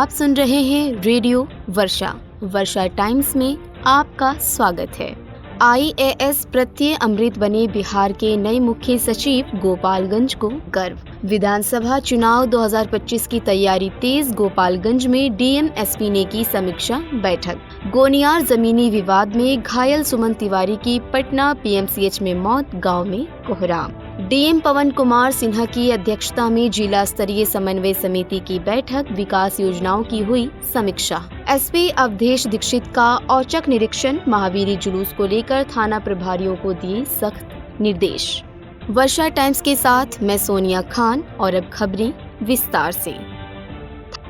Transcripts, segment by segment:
आप सुन रहे हैं रेडियो वर्षा। वर्षा टाइम्स में आपका स्वागत है। IAS प्रत्यय अमृत बने बिहार के नए मुख्य सचिव, गोपालगंज को गर्व। विधानसभा चुनाव 2025 की तैयारी तेज, गोपालगंज में DM SP ने की समीक्षा बैठक। गोनियार जमीनी विवाद में घायल सुमन तिवारी की पटना PMCH में मौत, गांव में कोहराम। DM पवन कुमार सिन्हा की अध्यक्षता में जिला स्तरीय समन्वय समिति की बैठक, विकास योजनाओं की हुई समीक्षा। SP अवधेश दीक्षित का औचक निरीक्षण, महावीरी जुलूस को लेकर थाना प्रभारियों को दिए सख्त निर्देश। वर्षा टाइम्स के साथ मैं सोनिया खान और अब खबरें विस्तार से।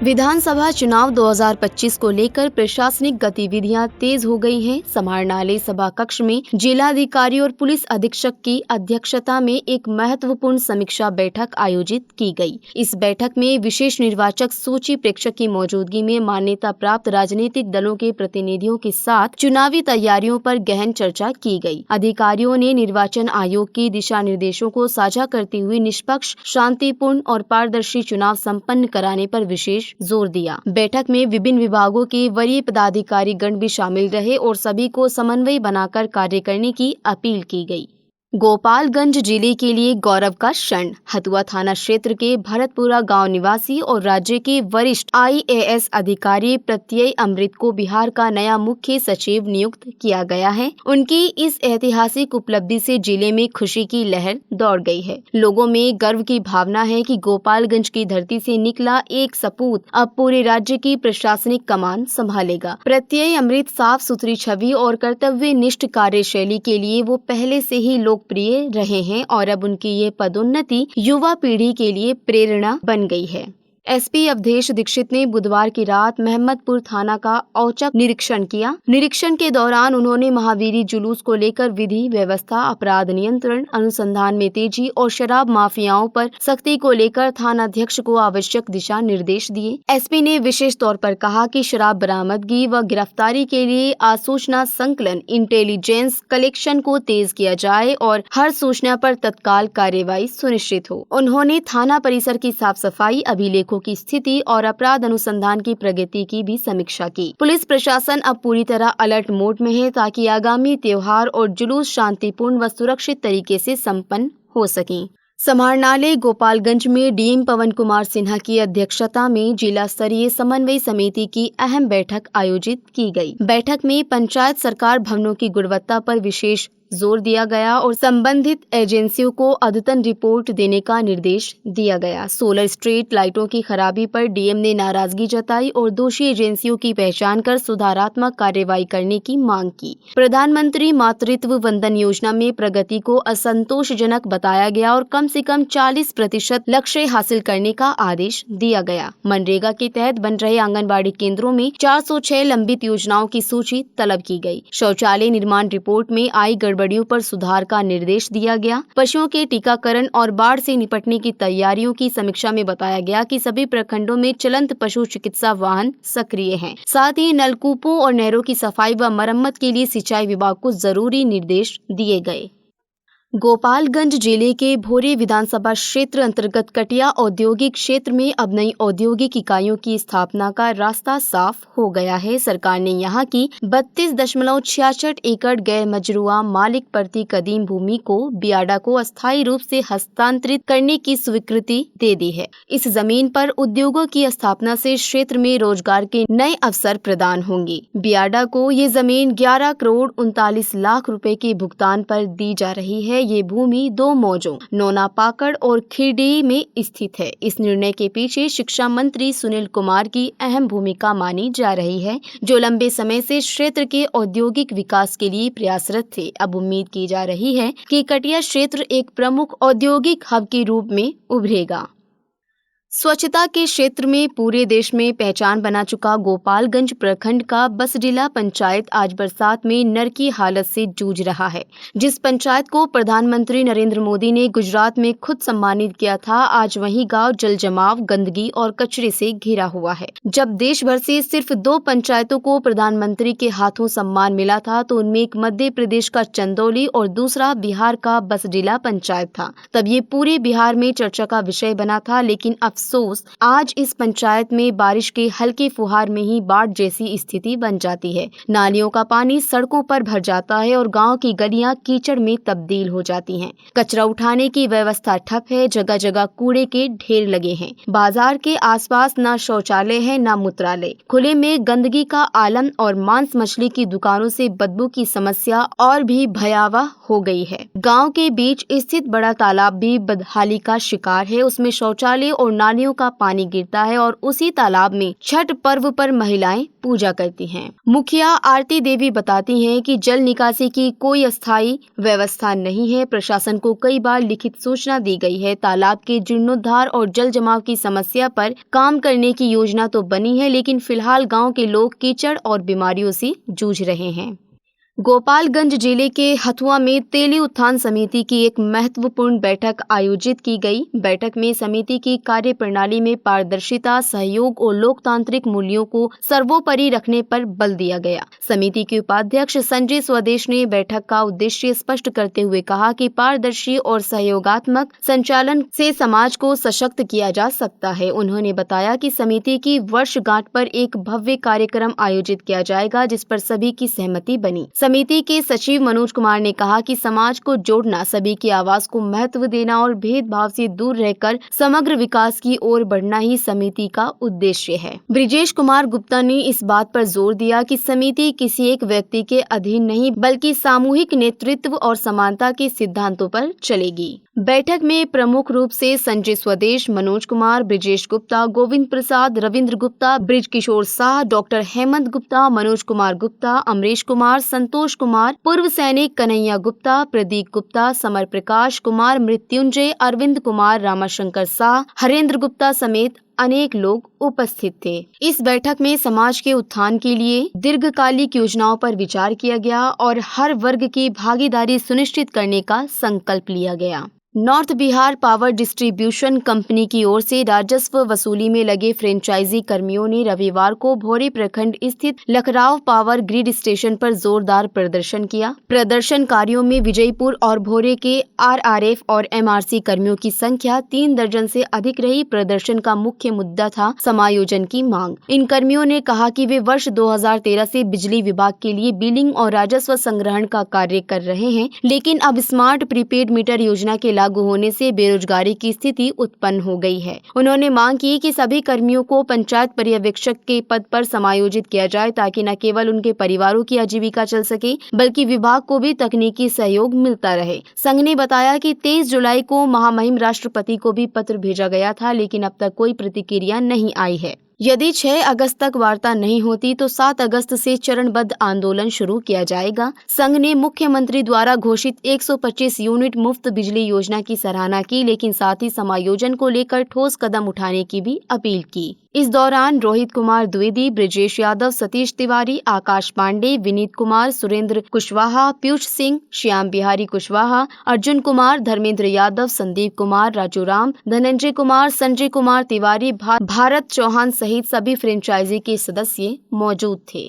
विधानसभा चुनाव 2025 को लेकर प्रशासनिक गतिविधियां तेज हो गई हैं। समाहरणालय सभा कक्ष में जिलाधिकारी और पुलिस अधीक्षक की अध्यक्षता में एक महत्वपूर्ण समीक्षा बैठक आयोजित की गई। इस बैठक में विशेष निर्वाचक सूची प्रेक्षक की मौजूदगी में मान्यता प्राप्त राजनीतिक दलों के प्रतिनिधियों के साथ चुनावी तैयारियों पर गहन चर्चा की गई। अधिकारियों ने निर्वाचन आयोग की दिशा निर्देशों को साझा करते हुए निष्पक्ष, शांतिपूर्ण और पारदर्शी चुनाव संपन्न कराने पर विशेष जोर दिया। बैठक में विभिन्न विभागों के वरीय पदाधिकारी गण भी शामिल रहे और सभी को समन्वय बनाकर कार्य करने की अपील की गई। गोपालगंज जिले के लिए गौरव का क्षण। हथुआ थाना क्षेत्र के भरतपुरा गांव निवासी और राज्य के वरिष्ठ IAS अधिकारी प्रत्यय अमृत को बिहार का नया मुख्य सचिव नियुक्त किया गया है। उनकी इस ऐतिहासिक उपलब्धि से जिले में खुशी की लहर दौड़ गई है। लोगों में गर्व की भावना है कि गोपालगंज की धरती से निकला एक सपूत अब पूरे राज्य की प्रशासनिक कमान संभालेगा। प्रत्यय अमृत साफ सुथरी छवि और कर्तव्यनिष्ठ कार्यशैली के लिए वो पहले से ही लोकप्रिय रहे हैं और अब उनकी ये पदोन्नति युवा पीढ़ी के लिए प्रेरणा बन गई है। SP अवधेश दीक्षित ने बुधवार की रात महमदपुर थाना का औचक निरीक्षण किया। निरीक्षण के दौरान उन्होंने महावीरी जुलूस को लेकर विधि व्यवस्था, अपराध नियंत्रण, अनुसंधान में तेजी और शराब माफियाओं पर सख्ती को लेकर थानाध्यक्ष को आवश्यक दिशा निर्देश दिए। SP ने विशेष तौर पर कहा कि शराब बरामदगी व गिरफ्तारी के लिए आसूचना संकलन, इंटेलिजेंस कलेक्शन को तेज किया जाए और हर सूचना पर तत्काल कार्रवाई सुनिश्चित हो। उन्होंने थाना परिसर की साफ सफाई, अभिलेखों की स्थिति और अपराध अनुसंधान की प्रगति की भी समीक्षा की। पुलिस प्रशासन अब पूरी तरह अलर्ट मोड में है ताकि आगामी त्योहार और जुलूस शांतिपूर्ण व सुरक्षित तरीके से संपन्न हो सकें। समाहरणालय गोपालगंज में DM पवन कुमार सिन्हा की अध्यक्षता में जिला स्तरीय समन्वय समिति की अहम बैठक आयोजित की गई। बैठक में पंचायत सरकार भवनों की गुणवत्ता पर विशेष जोर दिया गया और संबंधित एजेंसियों को अद्यतन रिपोर्ट देने का निर्देश दिया गया। सोलर स्ट्रीट लाइटों की खराबी पर DM ने नाराजगी जताई और दोषी एजेंसियों की पहचान कर सुधारात्मक कार्रवाई करने की मांग की। प्रधानमंत्री मातृत्व वंदन योजना में प्रगति को असंतोषजनक बताया गया और कम से कम 40% लक्ष्य हासिल करने का आदेश दिया गया। मनरेगा के तहत बन रहे आंगनबाड़ी केंद्रों में 406 लंबित योजनाओं की सूची तलब की गई। शौचालय निर्माण रिपोर्ट में आई गड़बड़ियों पर सुधार का निर्देश दिया गया। पशुओं के टीकाकरण और बाढ़ से निपटने की तैयारियों की समीक्षा में बताया गया कि सभी प्रखंडों में चलंत पशु चिकित्सा वाहन सक्रिय हैं। साथ ही नलकूपों और नहरों की सफाई व मरम्मत के लिए सिंचाई विभाग को जरूरी निर्देश दिए गए। गोपालगंज जिले के भोरे विधानसभा क्षेत्र अंतर्गत कटिया औद्योगिक क्षेत्र में अब नई औद्योगिक इकाइयों की स्थापना का रास्ता साफ हो गया है। सरकार ने यहां की 32.66 एकड़ गैर मजरूआ मालिक प्रति कदीम भूमि को बियाडा को अस्थायी रूप से हस्तांतरित करने की स्वीकृति दे दी है। इस जमीन पर उद्योगों की स्थापना से क्षेत्र में रोजगार के नए अवसर प्रदान होंगे। बियाडा को ये जमीन 11 करोड़ 39 लाख रुपए के भुगतान पर दी जा रही है। ये भूमि 2 मौजों नौना पाकड़ और खिरडी में स्थित है। इस निर्णय के पीछे शिक्षा मंत्री सुनील कुमार की अहम भूमिका मानी जा रही है, जो लंबे समय से क्षेत्र के औद्योगिक विकास के लिए प्रयासरत थे। अब उम्मीद की जा रही है कि कटिया क्षेत्र एक प्रमुख औद्योगिक हब के रूप में उभरेगा। स्वच्छता के क्षेत्र में पूरे देश में पहचान बना चुका गोपालगंज प्रखंड का बसडीला पंचायत आज बरसात में नरकी हालत से जूझ रहा है। जिस पंचायत को प्रधानमंत्री नरेंद्र मोदी ने गुजरात में खुद सम्मानित किया था, आज वही गांव जल जमाव, गंदगी और कचरे से घिरा हुआ है। जब देश भर से सिर्फ 2 पंचायतों को प्रधानमंत्री के हाथों सम्मान मिला था, तो उनमें एक मध्य प्रदेश का चंदौली और दूसरा बिहार का बसडीला पंचायत था। तब ये पूरे बिहार में चर्चा का विषय बना था, लेकिन अफसोस आज इस पंचायत में बारिश के हल्के फुहार में ही बाढ़ जैसी स्थिति बन जाती है। नालियों का पानी सड़कों पर भर जाता है और गांव की गलियां कीचड़ में तब्दील हो जाती हैं। कचरा उठाने की व्यवस्था ठप है, जगह जगह कूड़े के ढेर लगे हैं। बाजार के आसपास न शौचालय है न मूत्रालय। खुले में गंदगी का आलम और मांस मछली की दुकानों से बदबू की समस्या और भी भयावह हो गई है। गांव के बीच स्थित बड़ा तालाब भी बदहाली का शिकार है। उसमें शौचालय और नालियों का पानी गिरता है और उसी तालाब में छठ पर्व पर महिलाएं पूजा करती हैं। मुखिया आरती देवी बताती हैं कि जल निकासी की कोई अस्थायी व्यवस्था नहीं है। प्रशासन को कई बार लिखित सूचना दी गई है। तालाब के जीर्णोद्धार और जल जमाव की समस्या पर काम करने की योजना तो बनी है, लेकिन फिलहाल गांव के लोग कीचड़ और बीमारियों से जूझ रहे हैं। गोपालगंज जिले के हथुआ में तेली उत्थान समिति की एक महत्वपूर्ण बैठक आयोजित की गई। बैठक में समिति की कार्यप्रणाली में पारदर्शिता, सहयोग और लोकतांत्रिक मूल्यों को सर्वोपरि रखने पर बल दिया गया। समिति के उपाध्यक्ष संजय स्वदेश ने बैठक का उद्देश्य स्पष्ट करते हुए कहा कि पारदर्शी और सहयोगात्मक संचालन से समाज को सशक्त किया जा सकता है। उन्होंने बताया कि समिति की वर्षगांठ पर एक भव्य कार्यक्रम आयोजित किया जाएगा, जिस पर सभी की सहमति बनी। समिति के सचिव मनोज कुमार ने कहा कि समाज को जोड़ना, सभी की आवाज को महत्व देना और भेदभाव से दूर रहकर समग्र विकास की ओर बढ़ना ही समिति का उद्देश्य है। ब्रिजेश कुमार गुप्ता ने इस बात पर जोर दिया कि समिति किसी एक व्यक्ति के अधीन नहीं, बल्कि सामूहिक नेतृत्व और समानता के सिद्धांतों पर चलेगी। बैठक में प्रमुख रूप से संजय स्वदेश, मनोज कुमार, ब्रिजेश गुप्ता, गोविंद प्रसाद, रविंद्र गुप्ता, ब्रिज किशोर शाह, डॉक्टर हेमंत गुप्ता, मनोज कुमार गुप्ता, अमरीश कुमार, संतोष कुमार, पूर्व सैनिक कन्हैया गुप्ता, प्रदीप गुप्ता, समर प्रकाश कुमार, मृत्युंजय, अरविंद कुमार, रामाशंकर शाह, हरेंद्र गुप्ता समेत अनेक लोग उपस्थित थे। इस बैठक में समाज के उत्थान के लिए दीर्घकालिक योजनाओं पर विचार किया गया और हर वर्ग की भागीदारी सुनिश्चित करने का संकल्प लिया गया। North Bihar power distribution company की ओर से राजस्व वसूली में लगे फ्रेंचाइजी कर्मियों ने रविवार को भोरे प्रखंड स्थित लखराव पावर ग्रिड स्टेशन पर जोरदार प्रदर्शन किया। प्रदर्शनकारियों में विजयपुर और भोरे के आरआरएफ और एमआरसी कर्मियों की संख्या 3 दर्जन से अधिक रही। प्रदर्शन का मुख्य मुद्दा था समायोजन की मांग। इन कर्मियों ने कहा कि वे वर्ष 2013 से बिजली विभाग के लिए बिलिंग और राजस्व संग्रहण का कार्य कर रहे हैं, लेकिन अब स्मार्ट प्रीपेड मीटर योजना के लागू होने से बेरोजगारी की स्थिति उत्पन्न हो गई है। उन्होंने मांग की कि सभी कर्मियों को पंचायत पर्यवेक्षक के पद पर समायोजित किया जाए, ताकि न केवल उनके परिवारों की आजीविका चल सके, बल्कि विभाग को भी तकनीकी सहयोग मिलता रहे। संघ ने बताया कि 23 जुलाई को महामहिम राष्ट्रपति को भी पत्र भेजा गया था, लेकिन अब तक कोई प्रतिक्रिया नहीं आई है। यदि 6 अगस्त तक वार्ता नहीं होती तो 7 अगस्त से चरणबद्ध आंदोलन शुरू किया जाएगा। संघ ने मुख्यमंत्री द्वारा घोषित 125 यूनिट मुफ्त बिजली योजना की सराहना की, लेकिन साथ ही समायोजन को लेकर ठोस कदम उठाने की भी अपील की। इस दौरान रोहित कुमार द्विवेदी, ब्रिजेश यादव, सतीश तिवारी, आकाश पांडे, विनीत कुमार, सुरेंद्र कुशवाहा, पीयूष सिंह, श्याम बिहारी कुशवाहा, अर्जुन कुमार, धर्मेंद्र यादव, संदीप कुमार, राजू राम, धनंजय कुमार, संजय कुमार तिवारी, भारत चौहान सहित सभी फ्रेंचाइजी के सदस्य मौजूद थे।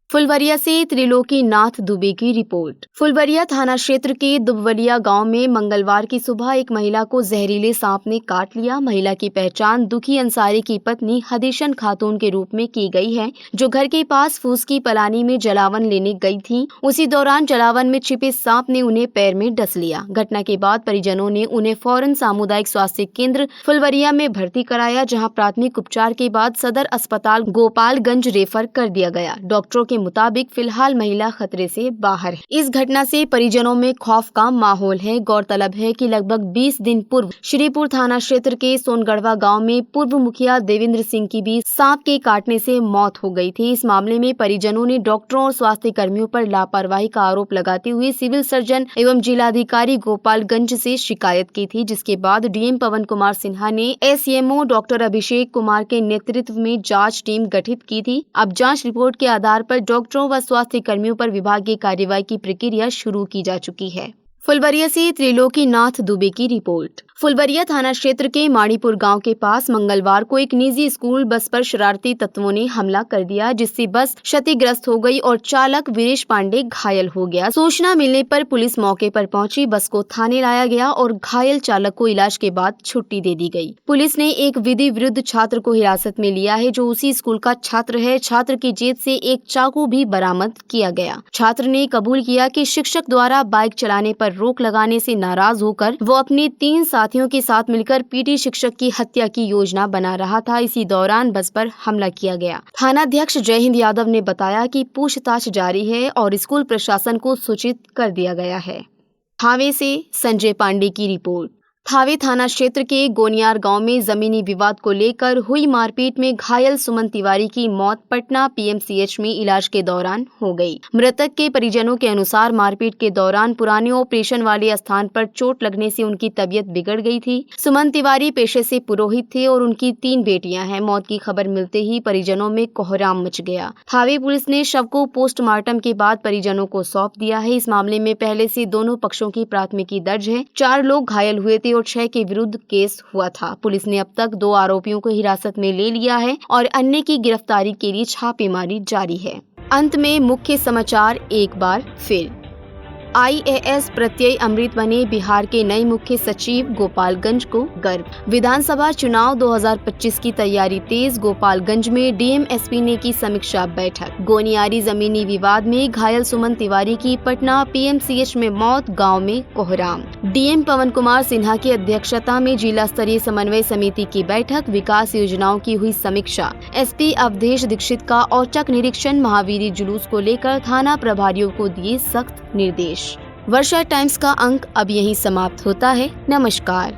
फुलवरिया से त्रिलोकी नाथ दुबे की रिपोर्ट। फुलवरिया थाना क्षेत्र के दुबवलिया गांव में मंगलवार की सुबह एक महिला को जहरीले सांप ने काट लिया। महिला की पहचान दुखी अंसारी की पत्नी हदीशन खातून के रूप में की गई है, जो घर के पास फूस की पलानी में जलावन लेने गई थी। उसी दौरान जलावन में छिपे सांप ने उन्हें पैर में डस लिया। घटना के बाद परिजनों ने उन्हें फौरन सामुदायिक स्वास्थ्य केंद्र फुलवरिया में भर्ती कराया, जहाँ प्राथमिक उपचार के बाद सदर अस्पताल गोपालगंज रेफर कर दिया गया। डॉक्टरों के मुताबिक फिलहाल महिला खतरे से बाहर है। इस घटना से परिजनों में खौफ का माहौल है। गौरतलब है कि लगभग 20 दिन पूर्व श्रीपुर थाना क्षेत्र के सोनगढ़वा गांव में पूर्व मुखिया देवेंद्र सिंह की भी सांप के काटने से मौत हो गई थी। इस मामले में परिजनों ने डॉक्टरों और स्वास्थ्य कर्मियों पर लापरवाही का आरोप लगाते हुए सिविल सर्जन एवं जिलाधिकारी गोपालगंज से शिकायत की थी, जिसके बाद डीएम पवन कुमार सिन्हा ने एसएमओ डॉक्टर अभिषेक कुमार के नेतृत्व में जांच टीम गठित की थी। अब जांच रिपोर्ट के आधार पर डॉक्टरों व स्वास्थ्य कर्मियों पर विभागीय कार्रवाई की प्रक्रिया शुरू की जा चुकी है। फुलबरिया से त्रिलोकीनाथ दुबे की रिपोर्ट। फुलबरिया थाना क्षेत्र के माणीपुर गांव के पास मंगलवार को एक निजी स्कूल बस पर शरारती तत्वों ने हमला कर दिया, जिससे बस क्षतिग्रस्त हो गई और चालक वीरेश पांडे घायल हो गया। सूचना मिलने पर पुलिस मौके पर पहुंची, बस को थाने लाया गया और घायल चालक को इलाज के बाद छुट्टी दे दी गई। पुलिस ने एक विधि विरुद्ध छात्र को हिरासत में लिया है, जो उसी स्कूल का छात्र है। छात्र की जेब से एक चाकू भी बरामद किया गया। छात्र ने कबूल किया कि शिक्षक द्वारा बाइक चलाने पर रोक लगाने से नाराज होकर वो अपने 3 साथियों के साथ मिलकर पीटी शिक्षक की हत्या की योजना बना रहा था। इसी दौरान बस पर हमला किया गया। थानाध्यक्ष जय हिंद यादव ने बताया कि पूछताछ जारी है और स्कूल प्रशासन को सूचित कर दिया गया है। थावे से संजय पांडे की रिपोर्ट। थावे थाना क्षेत्र के गोनियार गांव में जमीनी विवाद को लेकर हुई मारपीट में घायल सुमन तिवारी की मौत पटना पीएमसीएच में इलाज के दौरान हो गई। मृतक के परिजनों के अनुसार मारपीट के दौरान पुराने ऑपरेशन वाले स्थान पर चोट लगने से उनकी तबीयत बिगड़ गई थी। सुमन तिवारी पेशे से पुरोहित थे और उनकी 3 बेटियां हैं। मौत की खबर मिलते ही परिजनों में कोहराम मच गया। थावे पुलिस ने शव को पोस्टमार्टम के बाद परिजनों को सौंप दिया है। इस मामले में पहले से दोनों पक्षों की प्राथमिकी दर्ज है। 4 लोग घायल हुए थे और 6 के विरुद्ध केस हुआ था। पुलिस ने अब तक 2 आरोपियों को हिरासत में ले लिया है और अन्य की गिरफ्तारी के लिए छापेमारी जारी है। अंत में मुख्य समाचार एक बार फिर। आईएएस प्रत्यय अमृत बने बिहार के नए मुख्य सचिव, गोपालगंज को गर्व। विधानसभा चुनाव 2025 की तैयारी तेज। गोपालगंज में डीएम-एसपी ने की समीक्षा बैठक। गोनियारी जमीनी विवाद में घायल सुमन तिवारी की पटना पीएमसीएच में मौत, गांव में कोहराम। डीएम पवन कुमार सिन्हा की अध्यक्षता में जिला स्तरीय समन्वय समिति की बैठक, विकास योजनाओं की हुई समीक्षा। एसपी अवधेश दीक्षित का औचक निरीक्षण। महावीरी जुलूस को लेकर थाना प्रभारियों को दिए सख्त निर्देश। वर्षा टाइम्स का अंक अब यहीं समाप्त होता है। नमस्कार।